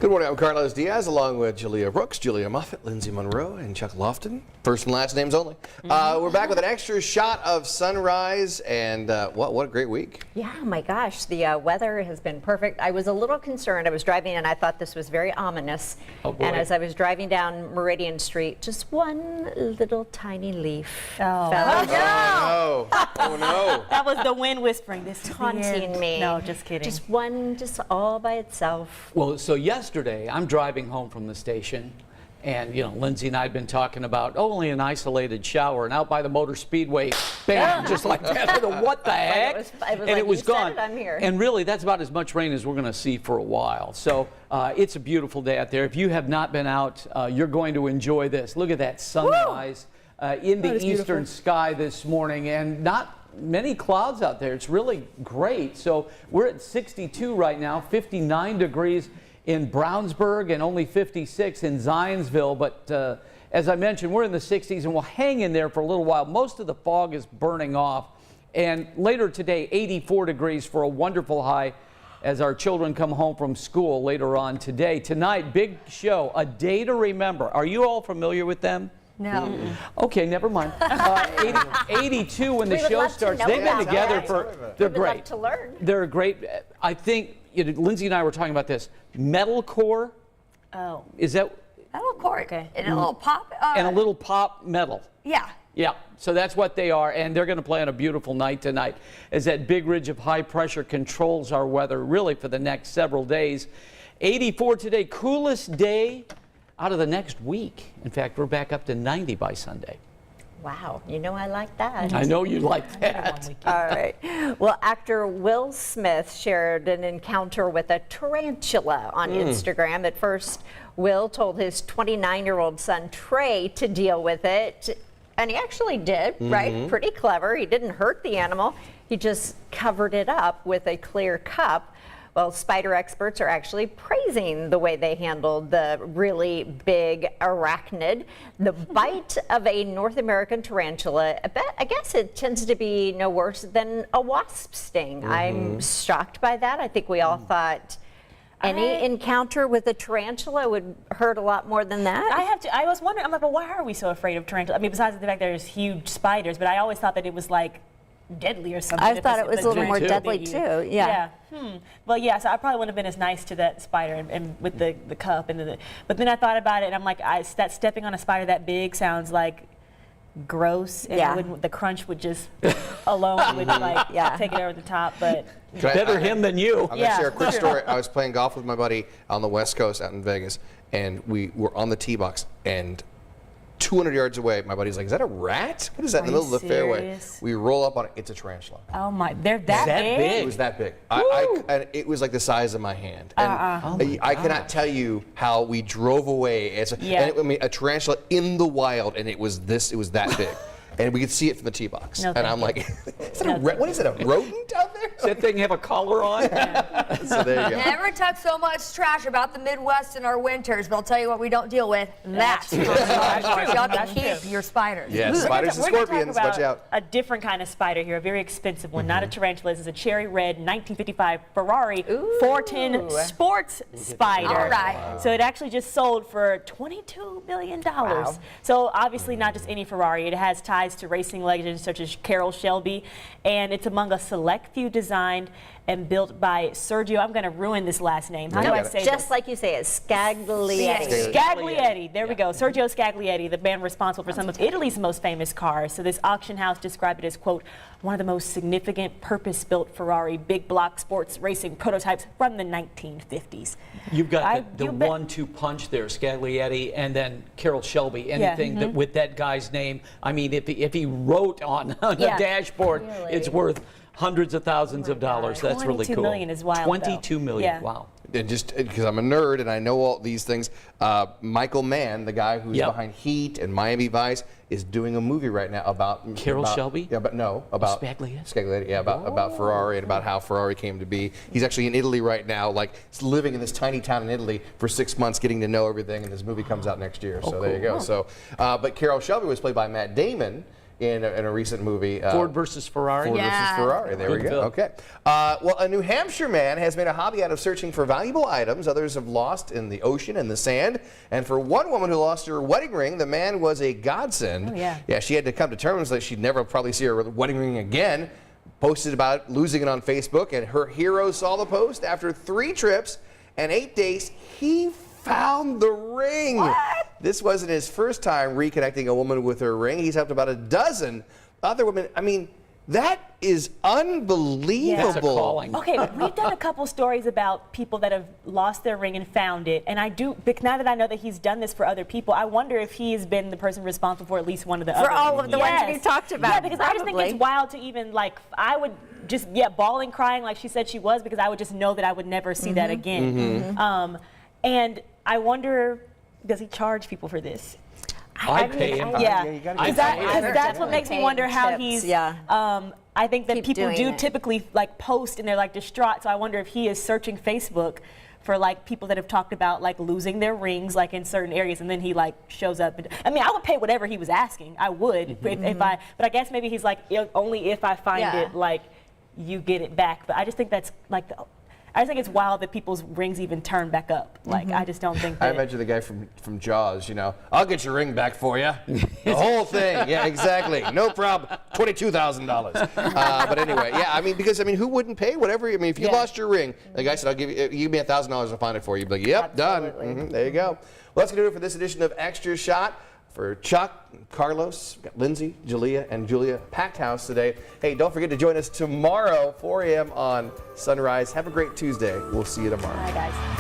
Good morning, I'm Carlos Diaz, along with Julia Brooks, Julia Moffett, Lindsay Monroe, and Chuck Lofton. First and last names only. We're back with an extra shot of sunrise, and what a great week. Yeah, my gosh, the weather has been perfect. I was a little concerned. I was driving and I thought this was very ominous. Oh, boy. And as I was driving down Meridian Street, just one little tiny leaf fell. Oh, no. Oh, no. That was the wind whispering. This is the Taunting end. me. No, just kidding. Just one, just all by itself. Well, so yesterday, I'm driving home from the station, and, you know, Lindsay and I had been talking about only an isolated shower, and out by the motor speedway, bam, just like that. I go, what the heck? It was gone. I'm here. And really, that's about as much rain as we're going to see for a while. So it's a beautiful day out there. If you have not been out, you're going to enjoy this. Look at that sunrise in the eastern sky this morning, and not many clouds out there. It's really great. So we're at 62 right now, 59 degrees in Brownsburg and only 56 in Zionsville. But as I mentioned, we're in the 60s and we'll hang in there for a little while. Most of the fog is burning off. And later today, 84 degrees for a wonderful high as our children come home from school later on today. Tonight, big show, A Day to Remember. Are you all familiar with them? No. Okay, never mind. 82 when the We would show love to starts. know They've been about together that. for, We they're would love great. to learn. They're great. I think, you know, Lindsay and I were talking about this. Metalcore, Oh. is that, A little chord Okay. and a little pop. and a little pop metal. Yeah. Yeah, so that's what they are, and they're going to play on a beautiful night tonight as that big ridge of high pressure controls our weather really for the next several days. 84 today, coolest day out of the next week. In fact, we're back up to 90 by Sunday. Wow, you know I like that. I know you like that. All right. Well, actor Will Smith shared an encounter with a tarantula on Instagram. At first, Will told his 29-year-old son Trey to deal with it, and he actually did, right? Pretty clever. He didn't hurt the animal. He just covered it up with a clear cup. Well, spider experts are actually praising the way they handled the really big arachnid. The bite of a North American tarantula, I guess it tends to be no worse than a wasp sting. I'm shocked by that. I think we all thought any encounter with a tarantula would hurt a lot more than that. I was wondering, I'm like, well, why are we so afraid of tarantulas? I mean, besides the fact there's huge spiders, but I always thought that it was like deadly or something. I thought it was a little more deadly too. Yeah. Well, yeah, so I probably wouldn't have been as nice to that spider and with the cup but then I thought about it and I'm like, that stepping on a spider that big sounds like gross, and the crunch would just alone would like take it over the top. But Better him than you. I'm going to share a quick story. I was playing golf with my buddy on the West Coast out in Vegas, and we were on the tee box, and 200 yards away, my buddy's like, is that a rat? What is that in the middle of the fairway? serious? We roll up on it. It's a tarantula. oh my, they're that big? It was that big. And it was like the size of my hand. And I cannot tell you how we drove away. I mean, a tarantula in the wild, and it was that big. And we could see it from the tee box. No, and I'm like, what is it, a rodent out there? Does that thing have a collar on? So there you go. Never talk so much trash about the Midwest in our winters, but I'll tell you what we don't deal with. That. Y'all can keep your spiders. Yes, spiders and scorpions, watch out. A different kind of spider here, a very expensive one, not a tarantula. This is a cherry red 1955 Ferrari 410 sports spider. All right. So it actually just sold for $22 million. So obviously not just any Ferrari. It has ties to racing legends such as Carroll Shelby, and it's among a select few designed and built by Sergio. I'm going to ruin this last name. How do I say Just this? like you say it, Scaglietti. Scaglietti. There we go. Sergio Scaglietti, the man responsible for some of Italy's most famous cars. So this auction house described it as, quote, one of the most significant purpose-built Ferrari big block sports racing prototypes from the 1950s. You've got the 1-2 punch there, Scaglietti, and then Carroll Shelby. Anything that with that guy's name, I mean, if he wrote on the dashboard, it's worth hundreds of thousands of dollars. That's really cool. $22 million is wild. $22 million. Yeah. Wow. And just because I'm a nerd and I know all these things, Michael Mann, the guy who's behind Heat and Miami Vice, is doing a movie right now about Carroll Shelby. Yeah, but no, about Scaglietti. Yeah, about Ferrari and about how Ferrari came to be. He's actually in Italy right now, like living in this tiny town in Italy for 6 months, getting to know everything. And this movie comes out next year. So there you go. So, but Carroll Shelby was played by Matt Damon in a recent movie. Ford versus Ferrari. Ford Yeah. versus Ferrari. There we Good go. film. Okay. Well, a New Hampshire man has made a hobby out of searching for valuable items others have lost in the ocean and the sand. And for one woman who lost her wedding ring, the man was a godsend. Oh, yeah. Yeah, she had to come to terms that she'd never probably see her wedding ring again. Posted about losing it on Facebook, and her hero saw the post. After 3 trips and 8 days, he found the ring. What? This wasn't his first time reconnecting a woman with her ring. He's helped about a dozen other women. I mean, that is unbelievable. That's a calling. Okay, we've done a couple stories about people that have lost their ring and found it, and now that I know that he's done this for other people, I wonder if he has been the person responsible for at least one of the For other. all of the ones Yes. we talked about, Yeah, because I just think probably. it's wild to even I would just bawling, crying like she said she was, because I would just know that I would never see that again. And I wonder, does he charge people for this? I'd pay him. Yeah, you gotta because get paid. that's what makes me Paying wonder how tips, he's. yeah. I think that Keep people doing do it. typically post and they're distraught. So I wonder if he is searching Facebook for people that have talked about losing their rings in certain areas, and then he shows up. I mean, I would pay whatever he was asking. I would if I. But I guess maybe he's only if I find Yeah. it you get it back. But I just think that's I just think it's wild that people's rings even turn back up. I just don't think that. I imagine the guy from Jaws, I'll get your ring back for you. The whole thing. Yeah, exactly. No problem. $22,000. But anyway, yeah, because who wouldn't pay whatever? If you lost your ring, the guy said, I'll give me $1,000 to find it for you. You'd be like, yep, Absolutely. done. There you go. Well, that's going to do it for this edition of Extra Shot. For Chuck, Carlos, we've got Lindsay, Jalea, and Julia, packed house today. Hey, don't forget to join us tomorrow, 4 a.m. on Sunrise. Have a great Tuesday. We'll see you tomorrow. Bye, guys.